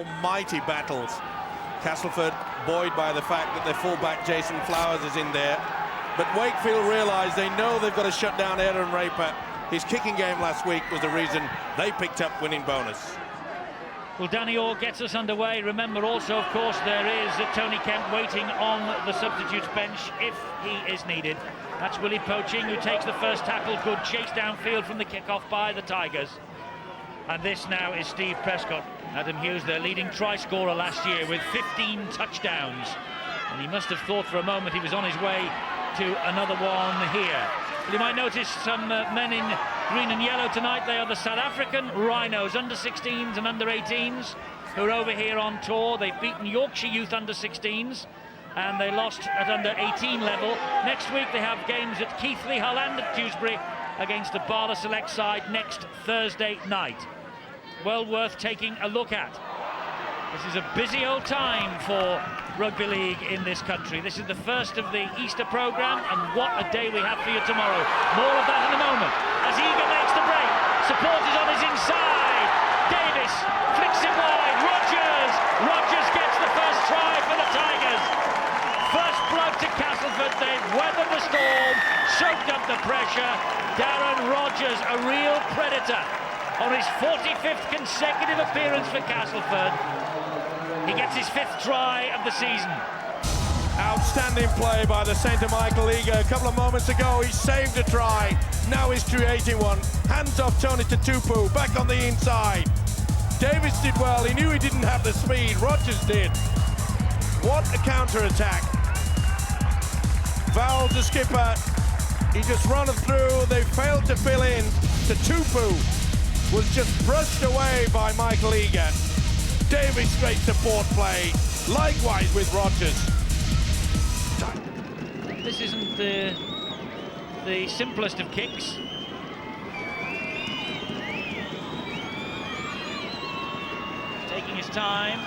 almighty battles. Castleford buoyed by the fact that their fullback Jason Flowers is in there. But Wakefield realise they know they've got to shut down Aaron Raper. His kicking game last week was the reason they picked up winning bonus. Well, Danny Orr gets us underway. Remember also, of course, there is Tony Kemp waiting on the substitutes bench if he is needed. That's Willie Poaching, who takes the first tackle. Good chase downfield from the kickoff by the Tigers. And this now is Steve Prescott. Adam Hughes, their leading try scorer last year with 15 touchdowns. And he must have thought for a moment he was on his way to another one here. You might notice some men in green and yellow tonight. They are the South African Rhinos, under-16s and under-18s, who are over here on tour. They've beaten Yorkshire Youth under-16s, and they lost at under-18 level. Next week they have games at Keighley, Hull and at Dewsbury against the Bala Select side next Thursday night. Well worth taking a look at. This is a busy old time for rugby league in this country. This is the first of the Easter programme, and what a day we have for you tomorrow. More of that in a moment. As Eager makes the break, support is on his inside. Davis flicks it wide. Rogers gets the first try for the Tigers. First blood to Castleford. They've weathered the storm, soaked up the pressure. Darren Rogers, a real predator, on his 45th consecutive appearance for Castleford. He gets his 5th try of the season. Outstanding play by the centre Michael Eager. A couple of moments ago he saved a try. Now he's creating one. Hands off Tony Tutupu, back on the inside. Davis did well. He knew he didn't have the speed. Rogers did. What a counter-attack. Val, the skipper, he just run it through. They failed to fill in. Tutupu was just brushed away by Michael Eager. Davis great support play, likewise with Rogers. This isn't the simplest of kicks. Taking his time,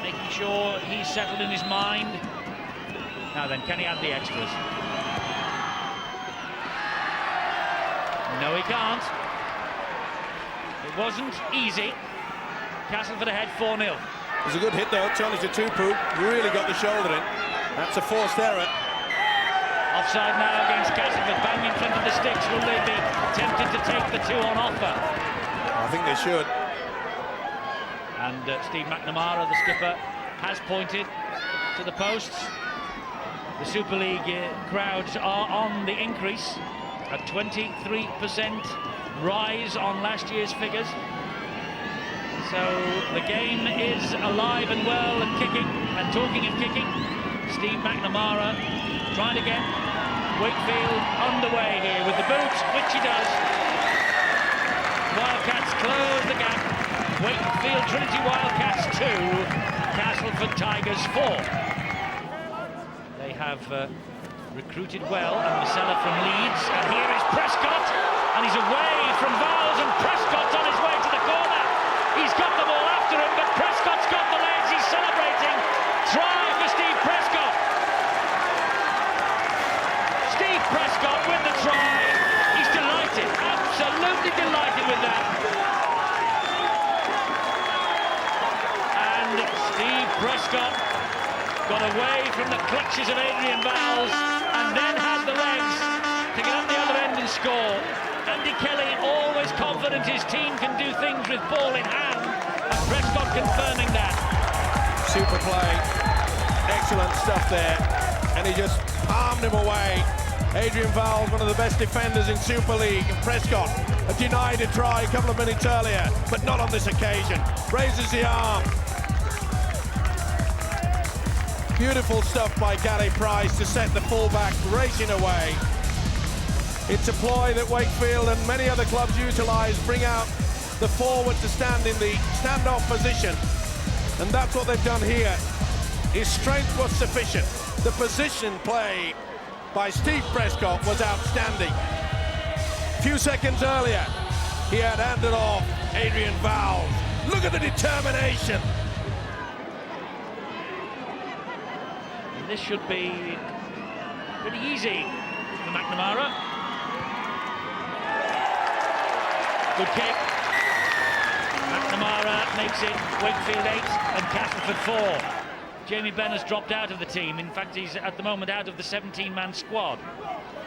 making sure he's settled in his mind. Now then, can he add the extras? No, he can't. It wasn't easy. Castleford ahead 4-0. It was a good hit though. Tony Tutupu really got the shoulder in. That's a forced error. Offside now against Castleford. Bang in front of the sticks. Will they be tempted to take the 2 on offer? I think they should. And Steve McNamara, the skipper, has pointed to the posts. The Super League crowds are on the increase. A 23% rise on last year's figures. So the game is alive and well and kicking. And talking of kicking, Steve McNamara trying to get Wakefield underway here with the boot, which he does. Wildcats close the gap. Wakefield Trinity Wildcats 2, Castleford Tigers 4. They have recruited well, and Marcella from Leeds. And here is Prescott, and he's away from Vowles, and Prescott's on his way to the corner. He's got the ball after him, but Prescott's got the legs. He's celebrating. Try for Steve Prescott. Steve Prescott with the try. He's delighted, absolutely delighted with that. And Steve Prescott got away from the clutches of Adrian Vowles and then had the legs to get up the other end and score. Andy Kelly always confident his team can do things with ball in hand, and Prescott confirming that. Super play, excellent stuff there, and he just palmed him away. Adrian Vowles, one of the best defenders in Super League, and Prescott denied a try a couple of minutes earlier, but not on this occasion. Raises the arm. Beautiful stuff by Gary Price to set the fullback racing away. It's a ploy that Wakefield and many other clubs utilise, bring out the forward to stand in the standoff position. And that's what they've done here. His strength was sufficient. The position play by Steve Prescott was outstanding. A few seconds earlier, he had handed off Adrian Vowles. Look at the determination. And this should be pretty easy for McNamara. Good kick. That's McNamara makes it Wakefield 8 and Castleford 4. Jamie Benn has dropped out of the team. In fact, he's at the moment out of the 17-man squad.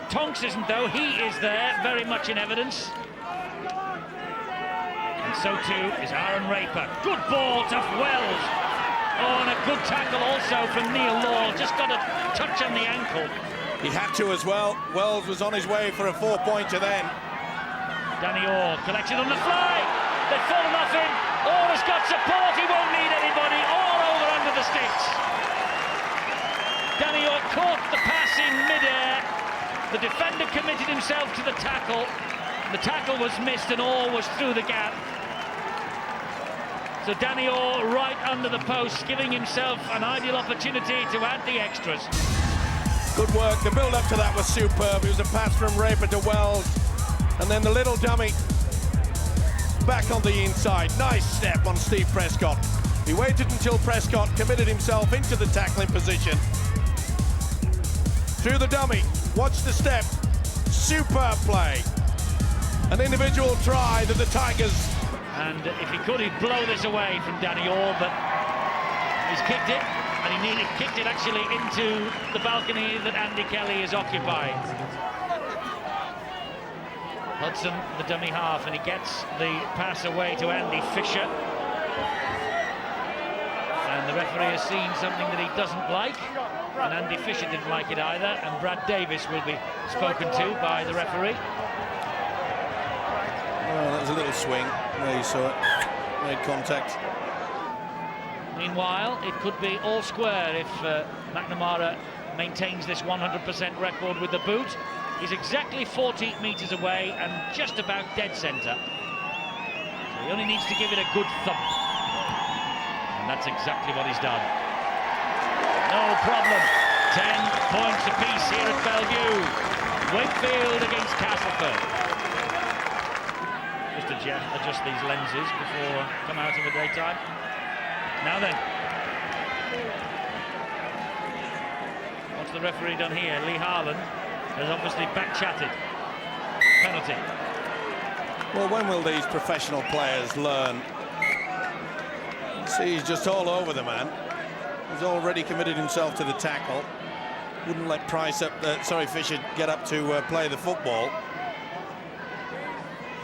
Tonks isn't, though. He is there, very much in evidence. And so too is Aaron Raper. Good ball to Wells. Oh, and a good tackle also from Neil Law. Just got a touch on the ankle. He had to as well. Wells was on his way for a 4-pointer then. Danny Orr collects it on the fly. They've fallen off him. Orr has got support. He won't need anybody. All over under the sticks. Danny Orr caught the pass in mid-air. The defender committed himself to the tackle. The tackle was missed and Orr was through the gap. So Danny Orr right under the post, giving himself an ideal opportunity to add the extras. Good work. The build-up to that was superb. It was a pass from Raper to Wells. And then the little dummy back on the inside. Nice step on Steve Prescott. He waited until Prescott committed himself into the tackling position. Through the dummy. Watch the step. Superb play. An individual try that the Tigers... And if he could, he'd blow this away from Danny Orr, but he's kicked it, and he nearly kicked it actually into the balcony that Andy Kelly is occupying. Hudson, the dummy half, and he gets the pass away to Andy Fisher. And the referee has seen something that he doesn't like, and Andy Fisher didn't like it either, and Brad Davis will be spoken to by the referee. Oh, that was a little swing. There you saw it. Made contact. Meanwhile, it could be all square if McNamara maintains this 100% record with the boot. He's exactly 40 metres away and just about dead centre. So he only needs to give it a good thump. And that's exactly what he's done. No problem. 10 points apiece here at Belle Vue. Wakefield against Castleford. Just adjust these lenses before come out of the daytime. Now then. What's the referee done here? Lee Harlan has obviously back-chatted. Penalty. Well, when will these professional players learn? See, he's just all over the man. He's already committed himself to the tackle. Wouldn't let Fisher get up to play the football.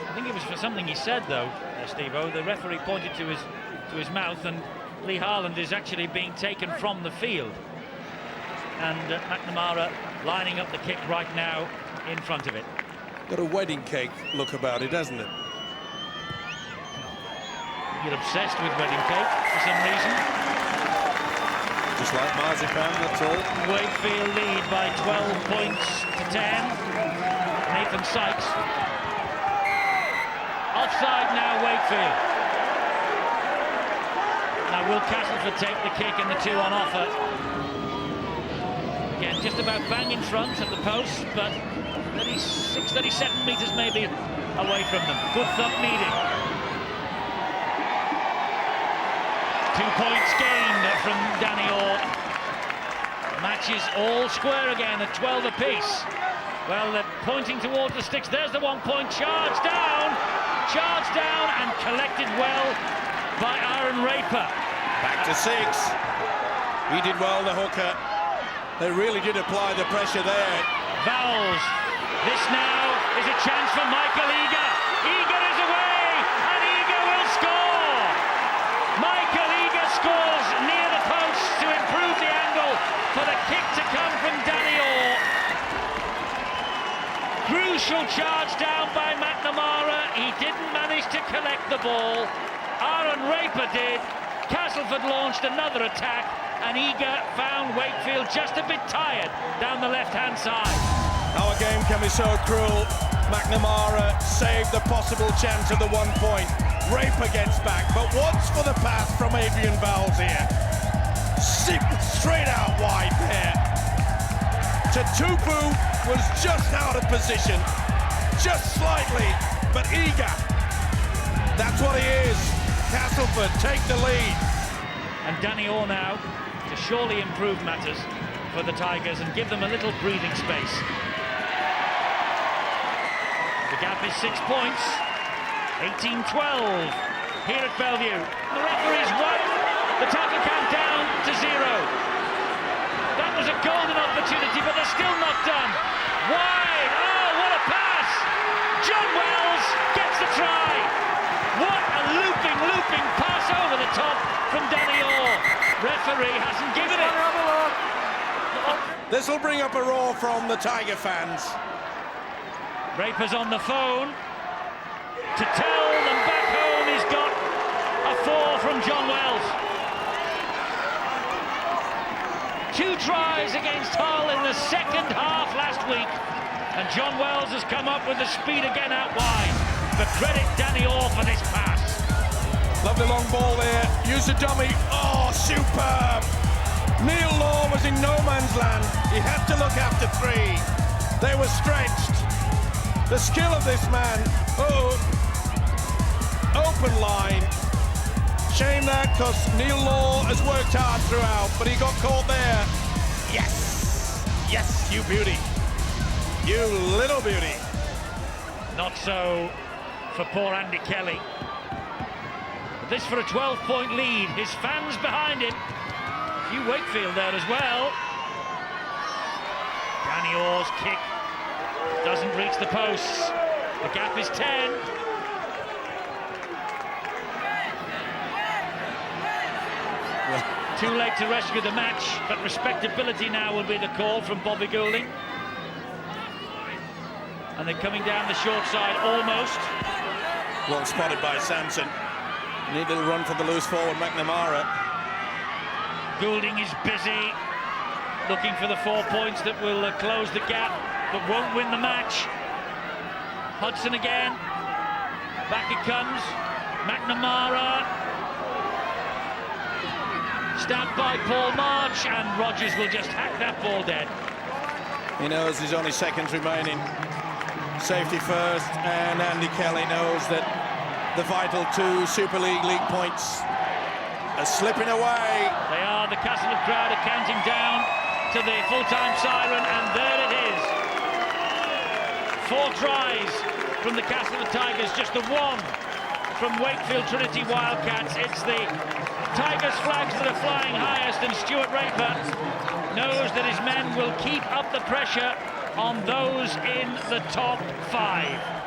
I think it was for something he said, though, Steve-O. The referee pointed to his mouth, and Lee Harland is actually being taken from the field. And McNamara lining up the kick right now in front of it. Got a wedding cake look about it, hasn't it? You're obsessed with wedding cake for some reason. Just like marzipan, that's all. Wakefield lead by 12 points to 10. Nathan Sykes. Offside now, Wakefield. Now will Castleford take the kick and the 2 on offer? Again, just about bang in front of the post, but 36, 37 metres maybe away from them. Good thump needed. 2 points gained from Danny Orr. Matches all square again at 12 apiece. Well, they're pointing towards the sticks. There's the 1 point charge down. Charged down and collected well by Aaron Raper. Back to 6. He did well, the hooker. They really did apply the pressure there. Vowles. This now is a chance for Michael Eager. Eager is away, and Eager will score. Michael Eager scores near the post to improve the angle for the kick to come from Danny Orr. Crucial charge down by McNamara. He didn't manage to collect the ball. Aaron Raper did. Castleford launched another attack, and Eager found Wakefield just a bit tired down the left-hand side. Our game can be so cruel. McNamara saved the possible chance of the 1 point. Raper gets back, but what's for the pass from Adrian Vowles here? Straight out wide there. Tatupu was just out of position, just slightly, but Eager. That's what he is. Castleford take the lead. And Danny Orr now to surely improve matters for the Tigers and give them a little breathing space. The gap is 6 points, 18-12. here at Belle Vue. The referee's wiped the tackle count down to 0. That was a golden opportunity, but they're still not done. Wide. Oh, what a pass! John Wells gets the try. What a looping pass over the top from Danny Orr. Referee hasn't given it. This will bring up a roar from the Tiger fans. Raper's on the phone to tell them back home he's got a 4 from John Wells. 2 tries against Hull in the second half last week, and John Wells has come up with the speed again out wide. But credit Danny Orr for this pass. Lovely long ball there. Use the dummy. Oh, superb! Neil Law was in no man's land. He had to look after 3. They were stretched. The skill of this man. Oh, open line. Shame that, because Neil Law has worked hard throughout, but he got caught there. Yes! Yes, you beauty. You little beauty. Not so for poor Andy Kelly. This for a 12-point lead. His fans behind him. A few Wakefield there as well. Danny Orr's kick doesn't reach the posts. The gap is 10. Too late to rescue the match, but respectability now will be the call from Bobby Goulding. And they're coming down the short side almost. Well spotted by Sampson. Need a little run for the loose forward, McNamara. Goulding is busy, looking for the 4 points that will close the gap, but won't win the match. Hudson again. Back it comes. McNamara. Stabbed by Paul March, and Rogers will just hack that ball dead. He knows there's only seconds remaining. Safety first, and Andy Kelly knows that the vital 2 Super League points are slipping away. They are. The Castleford crowd are counting down to the full-time siren, and there it is. 4 tries from the Castleford Tigers, just the 1 from Wakefield Trinity Wildcats. It's the Tigers flags that are flying highest, and Stuart Raper knows that his men will keep up the pressure on those in the top 5.